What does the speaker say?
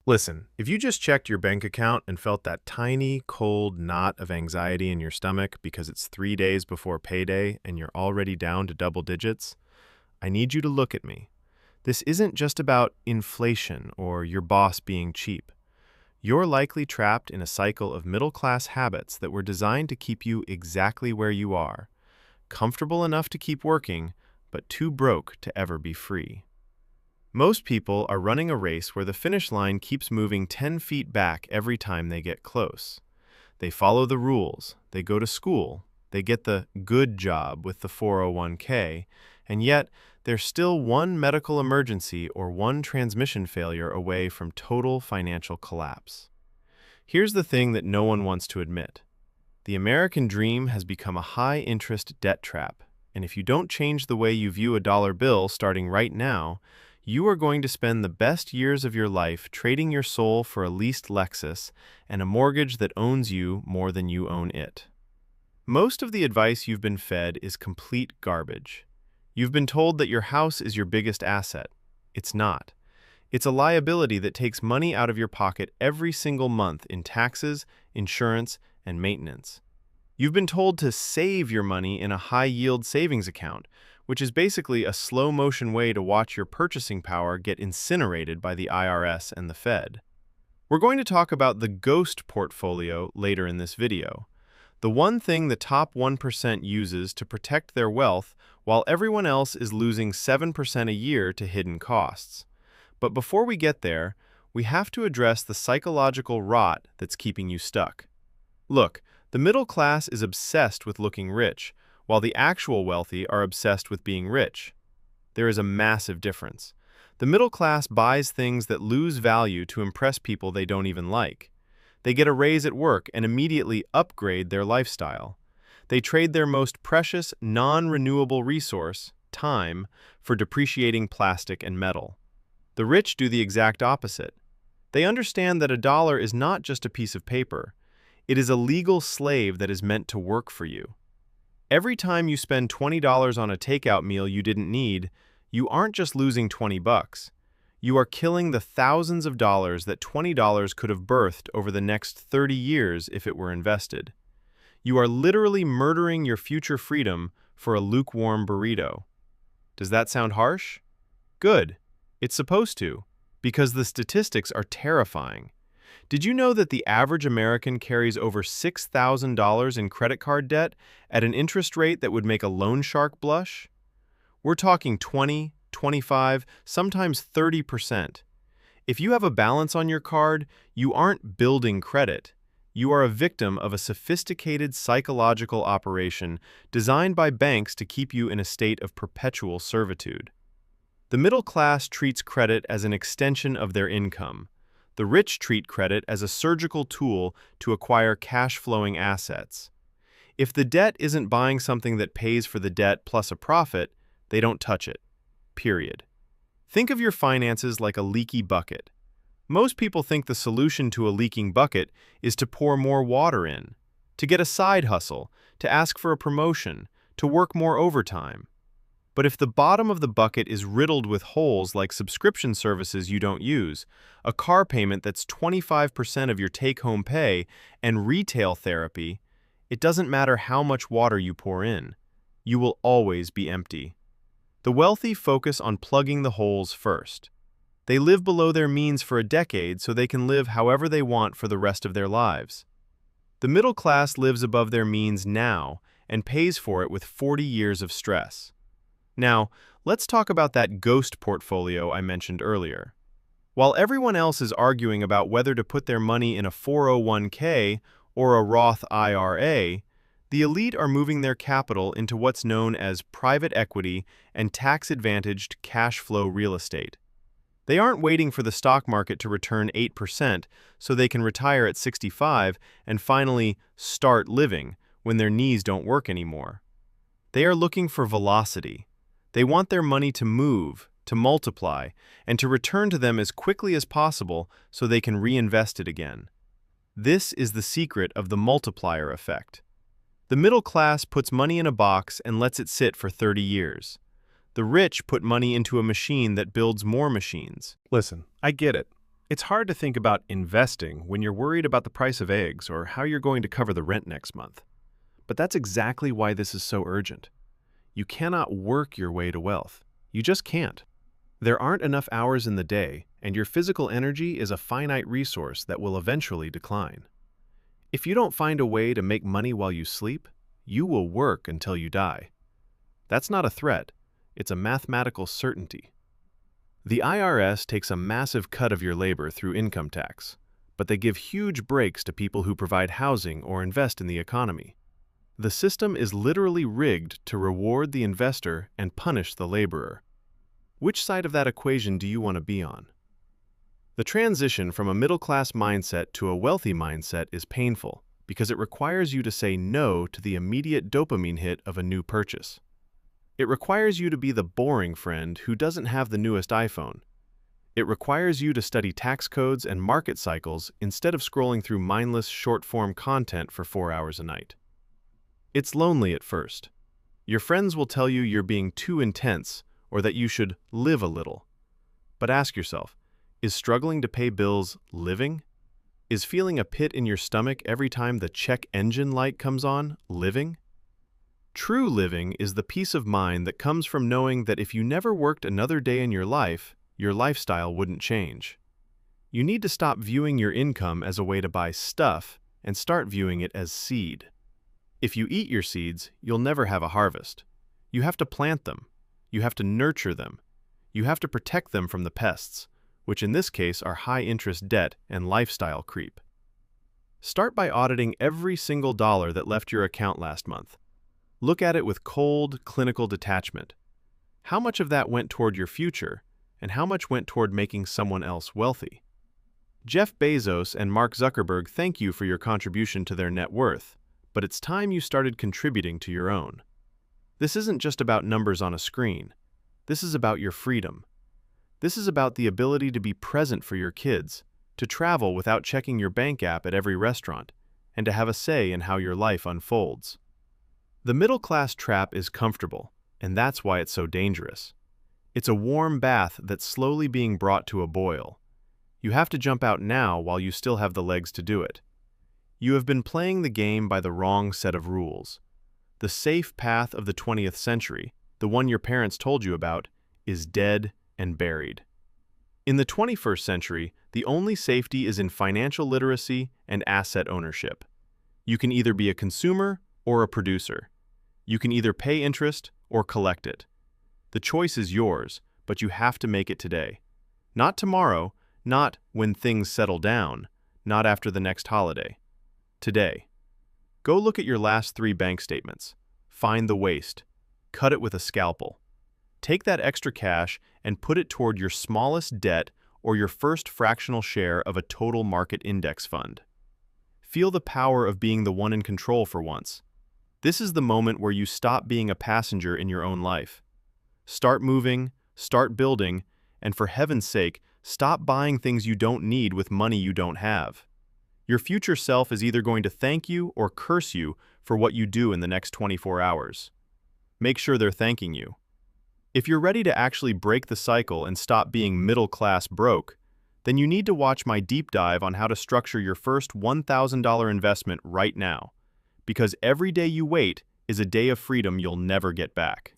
Listen, if you just checked your bank account and felt that tiny, cold knot of anxiety in your stomach because it's 3 days before payday and you're already down to double digits, I need you to look at me. This isn't just about inflation or your boss being cheap. You're likely trapped in a cycle of middle-class habits that were designed to keep you exactly where you are, comfortable enough to keep working, but too broke to ever be free. Most people are running a race where the finish line keeps moving 10 feet back every time they get close. They follow the rules, they go to school, they get the good job with the 401k, and yet they're still one medical emergency or one transmission failure away from total financial collapse. Here's the thing that no one wants to admit. The American dream has become a high-interest debt trap, and if you don't change the way you view a dollar bill starting right now, you are going to spend the best years of your life trading your soul for a leased Lexus and a mortgage that owns you more than you own it. Most of the advice you've been fed is complete garbage. You've been told that your house is your biggest asset. It's not. It's a liability that takes money out of your pocket every single month in taxes, insurance, and maintenance. You've been told to save your money in a high-yield savings account, which is basically a slow-motion way to watch your purchasing power get incinerated by the IRS and the Fed. We're going to talk about the ghost portfolio later in this video, the one thing the top 1% uses to protect their wealth while everyone else is losing 7% a year to hidden costs. But before we get there, we have to address the psychological rot that's keeping you stuck. Look, the middle class is obsessed with looking rich, while the actual wealthy are obsessed with being rich. There is a massive difference. The middle class buys things that lose value to impress people they don't even like. They get a raise at work and immediately upgrade their lifestyle. They trade their most precious, non-renewable resource, time, for depreciating plastic and metal. The rich do the exact opposite. They understand that a dollar is not just a piece of paper. It is a legal slave that is meant to work for you. Every time you spend $20 on a takeout meal you didn't need, you aren't just losing 20 bucks. You are killing the thousands of dollars that $20 could have birthed over the next 30 years if it were invested. You are literally murdering your future freedom for a lukewarm burrito. Does that sound harsh? Good. It's supposed to, because the statistics are terrifying. Did you know that the average American carries over $6,000 in credit card debt at an interest rate that would make a loan shark blush? We're talking 20, 25, sometimes 30%. If you have a balance on your card, you aren't building credit. You are a victim of a sophisticated psychological operation designed by banks to keep you in a state of perpetual servitude. The middle class treats credit as an extension of their income. The rich treat credit as a surgical tool to acquire cash-flowing assets. If the debt isn't buying something that pays for the debt plus a profit, they don't touch it. Period. Think of your finances like a leaky bucket. Most people think the solution to a leaking bucket is to pour more water in, to get a side hustle, to ask for a promotion, to work more overtime. But if the bottom of the bucket is riddled with holes like subscription services you don't use, a car payment that's 25% of your take-home pay, and retail therapy, it doesn't matter how much water you pour in. You will always be empty. The wealthy focus on plugging the holes first. They live below their means for a decade so they can live however they want for the rest of their lives. The middle class lives above their means now and pays for it with 40 years of stress. Now, let's talk about that ghost portfolio I mentioned earlier. While everyone else is arguing about whether to put their money in a 401k or a Roth IRA, the elite are moving their capital into what's known as private equity and tax-advantaged cash flow real estate. They aren't waiting for the stock market to return 8% so they can retire at 65 and finally start living when their knees don't work anymore. They are looking for velocity. They want their money to move, to multiply, and to return to them as quickly as possible so they can reinvest it again. This is the secret of the multiplier effect. The middle class puts money in a box and lets it sit for 30 years. The rich put money into a machine that builds more machines. Listen, I get it. It's hard to think about investing when you're worried about the price of eggs or how you're going to cover the rent next month. But that's exactly why this is so urgent. You cannot work your way to wealth. You just can't. There aren't enough hours in the day, and your physical energy is a finite resource that will eventually decline. If you don't find a way to make money while you sleep, you will work until you die. That's not a threat, it's a mathematical certainty. The IRS takes a massive cut of your labor through income tax, but they give huge breaks to people who provide housing or invest in the economy. The system is literally rigged to reward the investor and punish the laborer. Which side of that equation do you want to be on? The transition from a middle-class mindset to a wealthy mindset is painful because it requires you to say no to the immediate dopamine hit of a new purchase. It requires you to be the boring friend who doesn't have the newest iPhone. It requires you to study tax codes and market cycles instead of scrolling through mindless short-form content for 4 hours a night. It's lonely at first. Your friends will tell you you're being too intense or that you should live a little. But ask yourself, is struggling to pay bills living? Is feeling a pit in your stomach every time the check engine light comes on living? True living is the peace of mind that comes from knowing that if you never worked another day in your lifestyle wouldn't change. You need to stop viewing your income as a way to buy stuff and start viewing it as seed. If you eat your seeds, you'll never have a harvest. You have to plant them. You have to nurture them. You have to protect them from the pests, which in this case are high-interest debt and lifestyle creep. Start by auditing every single dollar that left your account last month. Look at it with cold, clinical detachment. How much of that went toward your future, and how much went toward making someone else wealthy? Jeff Bezos and Mark Zuckerberg thank you for your contribution to their net worth, but it's time you started contributing to your own. This isn't just about numbers on a screen. This is about your freedom. This is about the ability to be present for your kids, to travel without checking your bank app at every restaurant, and to have a say in how your life unfolds. The middle-class trap is comfortable, and that's why it's so dangerous. It's a warm bath that's slowly being brought to a boil. You have to jump out now while you still have the legs to do it. You have been playing the game by the wrong set of rules. The safe path of the 20th century, the one your parents told you about, is dead and buried. In the 21st century, the only safety is in financial literacy and asset ownership. You can either be a consumer or a producer. You can either pay interest or collect it. The choice is yours, but you have to make it today. Not tomorrow, not when things settle down, not after the next holiday. Today. Go look at your last 3 bank statements. Find the waste. Cut it with a scalpel. Take that extra cash and put it toward your smallest debt or your first fractional share of a total market index fund. Feel the power of being the one in control for once. This is the moment where you stop being a passenger in your own life. Start moving, start building, and for heaven's sake, stop buying things you don't need with money you don't have. Your future self is either going to thank you or curse you for what you do in the next 24 hours. Make sure they're thanking you. If you're ready to actually break the cycle and stop being middle-class broke, then you need to watch my deep dive on how to structure your first $1,000 investment right now, because every day you wait is a day of freedom you'll never get back.